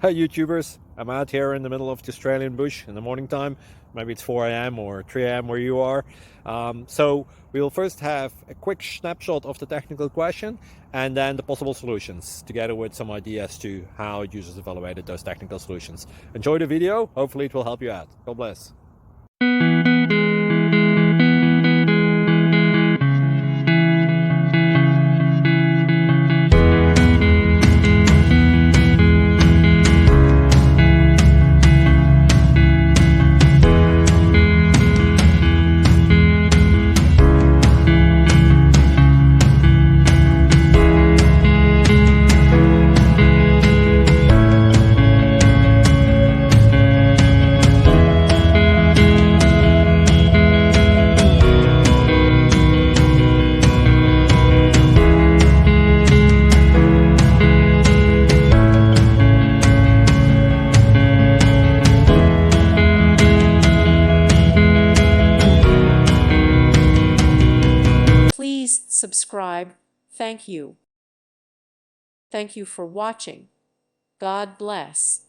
Hey YouTubers, I'm out here in the middle of the Australian bush in the morning time. Maybe it's 4 a.m. or 3 a.m. where you are. So we'll first have a quick snapshot of the technical question and then the possible solutions, together with some ideas to how users evaluated those technical solutions. Enjoy the video, hopefully it will help you out. God bless. Please subscribe. Thank you. Thank you for watching. God bless.